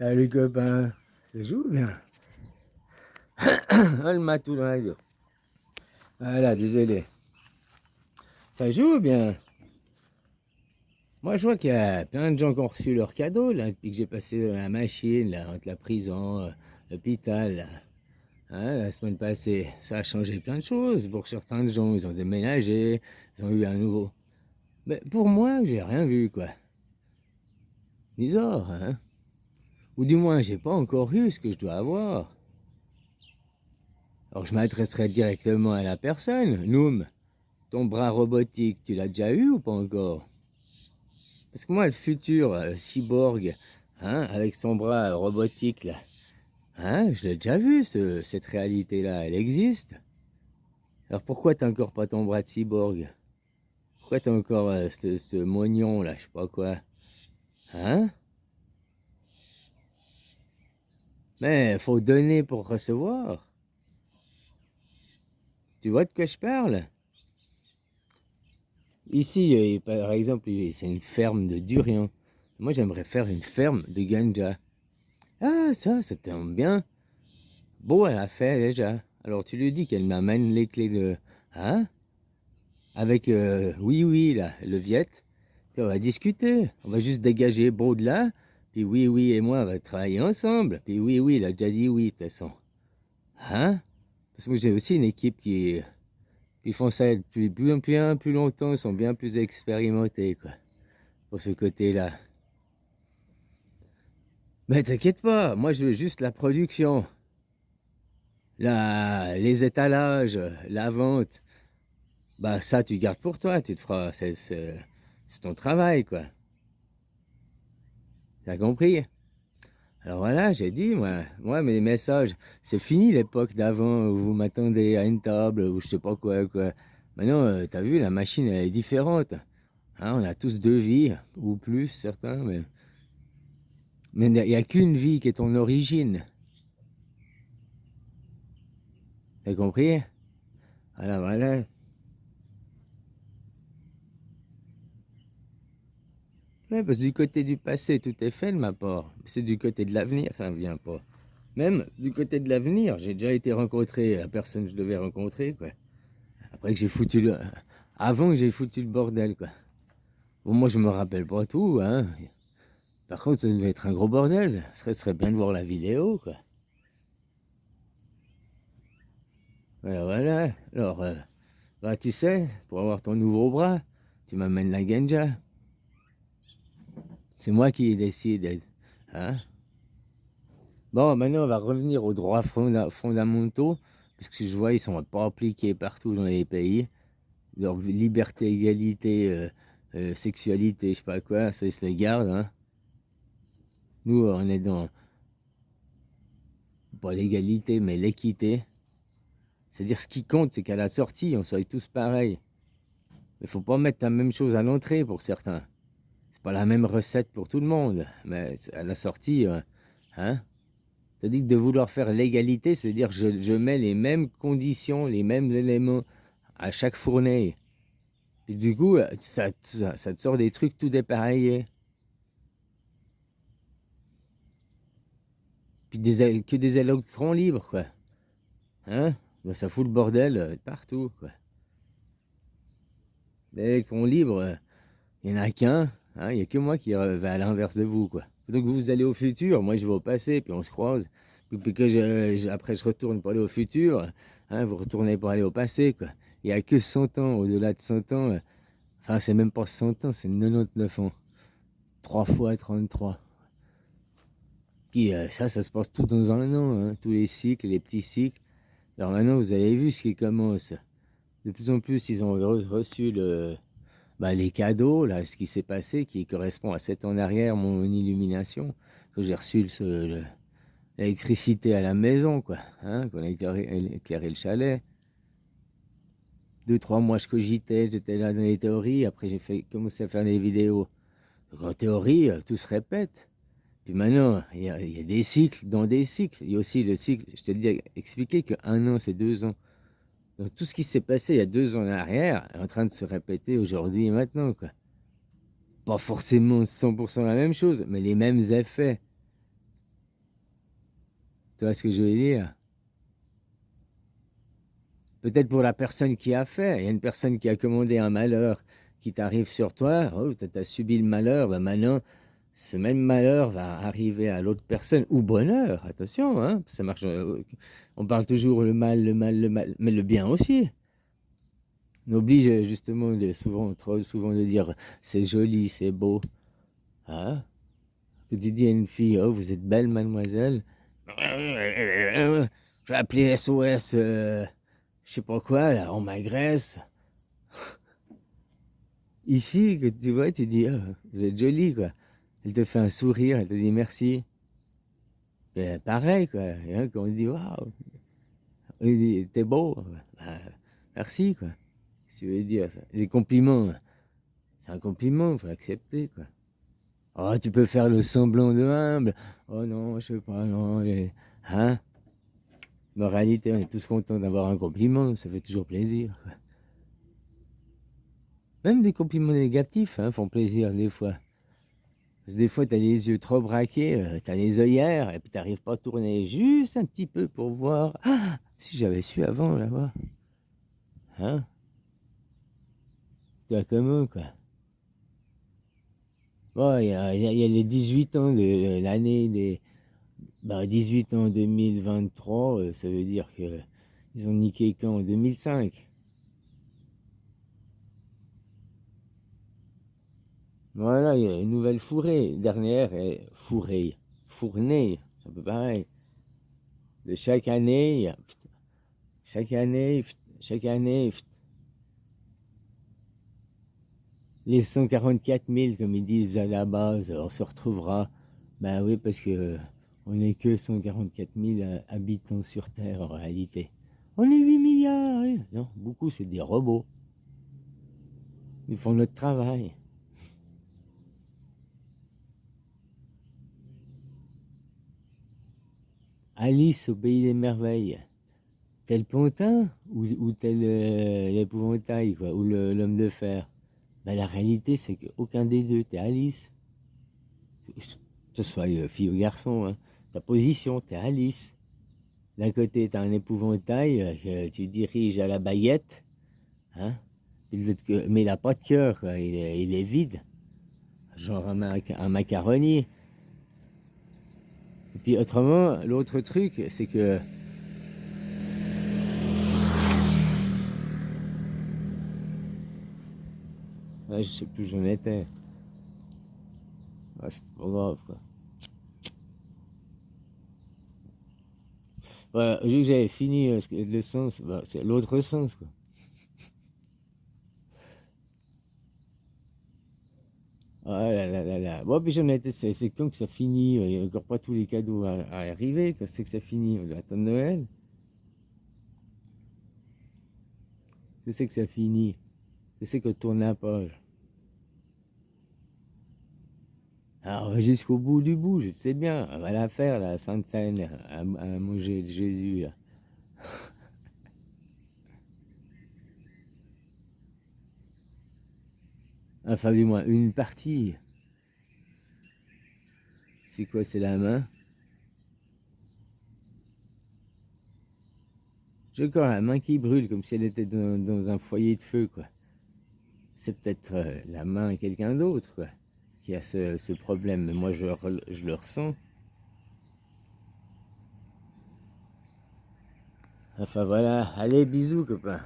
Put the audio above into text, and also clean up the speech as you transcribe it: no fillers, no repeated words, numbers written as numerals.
Salut copain, ça joue bien. Oh le matou dans la gueule. Voilà, désolé. Ça joue bien. Moi je vois qu'il y a plein de gens qui ont reçu leurs cadeaux là, depuis que j'ai passé dans la machine, là, entre la prison, l'hôpital. Là. Hein, la semaine passée, ça a changé plein de choses. Pour certains gens, ils ont déménagé, ils ont eu un nouveau. Mais pour moi, j'ai rien vu quoi. Bizarre, hein. Ou du moins, j'ai pas encore eu ce que je dois avoir. Alors je m'adresserai directement à la personne. Noum, ton bras robotique, tu l'as déjà eu ou pas encore? Parce que moi, le futur cyborg, hein, avec son bras robotique, là, hein, je l'ai déjà vu, cette réalité-là, elle existe. Alors pourquoi t'as encore pas ton bras de cyborg? Pourquoi t'as encore ce mognon, là, je sais pas quoi? Hein? Mais faut donner pour recevoir. Tu vois de quoi je parle? Ici, par exemple, c'est une ferme de durian. Moi, j'aimerais faire une ferme de ganja. Ah, ça tombe bien. Bon, elle a fait déjà. Alors tu lui dis qu'elle m'amène les clés de... Hein? Avec oui, oui, là, le Viet. Puis on va discuter. On va juste dégager Beau de là. Puis oui, oui, et moi, on va travailler ensemble. Puis oui, oui, il a déjà dit oui, de toute façon. Hein? Parce que moi, j'ai aussi une équipe qui font ça depuis bien plus longtemps. Ils sont bien plus expérimentés, quoi. Pour ce côté-là. Mais t'inquiète pas, moi, je veux juste la production. Les étalages, la vente. Bah ça, tu gardes pour toi, tu te feras... C'est ton travail, quoi. T'as compris? Alors voilà, j'ai dit, moi, mes messages, c'est fini l'époque d'avant où vous m'attendez à une table ou je sais pas quoi, quoi. Maintenant, t'as vu, la machine, elle est différente. Hein, on a tous deux vies, ou plus, certains, mais il n'y a qu'une vie qui est ton origine. T'as compris? Voilà, voilà. Ouais, parce que du côté du passé, tout est fait de ma part. C'est du côté de l'avenir, ça ne vient pas. Même du côté de l'avenir, j'ai déjà été rencontré la personne que je devais rencontrer, quoi. Après que j'ai foutu le... Avant que j'ai foutu le bordel, quoi. Bon, moi, je me rappelle pas tout, hein. Par contre, ça devait être un gros bordel. Ce serait bien de voir la vidéo, quoi. Voilà, voilà. Alors, bah, tu sais, pour avoir ton nouveau bras, tu m'amènes la ganja. C'est moi qui décide, hein. Bon, maintenant, on va revenir aux droits fondamentaux, parce que je vois, ils sont pas appliqués partout dans les pays. Leur liberté, égalité, sexualité, je sais pas quoi, ça, ils se les gardent, hein. Nous, on est dans, pas l'égalité, mais l'équité. C'est-à-dire, ce qui compte, c'est qu'à la sortie, on soit tous pareils. Il faut pas mettre la même chose à l'entrée pour certains. C'est pas la même recette pour tout le monde, mais à la sortie, hein. C'est-à-dire que de vouloir faire l'égalité, c'est-à-dire je mets les mêmes conditions, les mêmes éléments à chaque fournée. Et du coup, ça te sort des trucs tout dépareillés. Puis que des électrons libres, quoi. Hein? Ben, ça fout le bordel partout, quoi. Des électrons libres, il n'y en a qu'un. Hein? Il n'y a que moi qui vais à l'inverse de vous, quoi. Donc vous allez au futur, moi je vais au passé, puis on se croise. Puis que après je retourne pour aller au futur, hein, vous retournez pour aller au passé, quoi. Il n'y a que 100 ans, au-delà de 100 ans. Enfin, c'est même pas 100 ans, c'est 99 ans. 3 fois 33. Puis ça se passe tout dans un an, hein, tous les cycles, les petits cycles. Alors maintenant, vous avez vu ce qui commence. De plus en plus, ils ont reçu les cadeaux, là, ce qui s'est passé, qui correspond à 7 ans en arrière, mon illumination, que j'ai reçu l'électricité à la maison, quoi, hein, qu'on a éclairé le chalet. 2-3 mois, je cogitais, j'étais là dans les théories, après j'ai commencé à faire des vidéos. Donc en théorie, tout se répète. Puis maintenant, il y a des cycles dans des cycles. Il y a aussi le cycle, je t'ai dit, expliqué qu'un an, c'est 2 ans. Donc tout ce qui s'est passé il y a 2 ans en arrière est en train de se répéter aujourd'hui et maintenant, quoi. Pas forcément 100% la même chose, mais les mêmes effets. Tu vois ce que je veux dire? Peut-être pour la personne qui a fait. Il y a une personne qui a commandé un malheur qui t'arrive sur toi. Oh, tu as subi le malheur. Ben maintenant, ce même malheur va arriver à l'autre personne. Ou bonheur, attention, hein, ça marche. On parle toujours le mal, le mal, le mal, mais le bien aussi. On oblige justement souvent, trop souvent de dire c'est joli, c'est beau. Hein? Que tu dis à une fille, oh, vous êtes belle, mademoiselle. Je vais appeler SOS, je sais pas quoi, là, on m'agresse. Ici, que tu vois, tu dis, oh, vous êtes jolie, quoi. Elle te fait un sourire, elle te dit merci. Et pareil, quoi. Hein, quand on dit, waouh, il dit, t'es beau. Ben, merci, quoi. Qu'est-ce que tu veux dire, ça? Les compliments, c'est un compliment, il faut l'accepter, quoi. Oh, tu peux faire le semblant de humble. Oh non, je sais pas, non. Hein? Mais en réalité, on est tous contents d'avoir un compliment, ça fait toujours plaisir, quoi. Même des compliments négatifs hein, font plaisir des fois. Parce que des fois, tu as les yeux trop braqués, tu as les œillères, et puis tu n'arrives pas à tourner juste un petit peu pour voir. Ah, si j'avais su avant, là-bas. Hein? Tu vois comment, quoi. Bon, il y a les 18 ans de l'année des. Bah, 18 ans 2023, ça veut dire que ils ont niqué quand en 2005. Voilà, il y a une nouvelle fourrée. Dernière est fourrée. Fournée, c'est un peu pareil. De chaque année, chaque année, chaque année, les 144 000, comme ils disent à la base, on se retrouvera. Ben oui, parce que on n'est que 144 000 habitants sur Terre en réalité. On est 8 milliards, hein. Non, beaucoup c'est des robots. Ils font notre travail. Alice au pays des merveilles. Tel Pontin ou tel l'épouvantail, quoi, ou l'homme de fer. Ben, la réalité, c'est qu'aucun des deux, t'es Alice. Que ce soit fille ou garçon, hein. Ta position, t'es Alice. D'un côté, t'as un épouvantail que tu diriges à la baguette, hein. Mais il n'a pas de cœur, quoi. Il est vide. Genre un macaroni. Et puis autrement, l'autre truc, c'est que ouais, je sais plus où j'en étais. Ouais, c'est pas grave, quoi. Voilà, vu que j'avais fini le sens, bah, c'est l'autre sens, quoi. Ah là là là là. Bon, puis j'en étais, c'est quand que ça finit? Il n'y a encore pas tous les cadeaux à arriver. Quand c'est que ça finit? On doit attendre Noël. Que c'est que ça finit? Que c'est qu'on tourne la page? Alors, jusqu'au bout du bout, je sais bien. On va la faire, la Sainte Seine, à manger de Jésus, là. Enfin, du moins, une partie. C'est quoi? C'est la main? J'ai encore la main qui brûle, comme si elle était dans un foyer de feu, quoi. C'est peut-être la main de quelqu'un d'autre, quoi, qui a ce problème. Mais moi, je le ressens. Enfin, voilà. Allez, bisous, copain.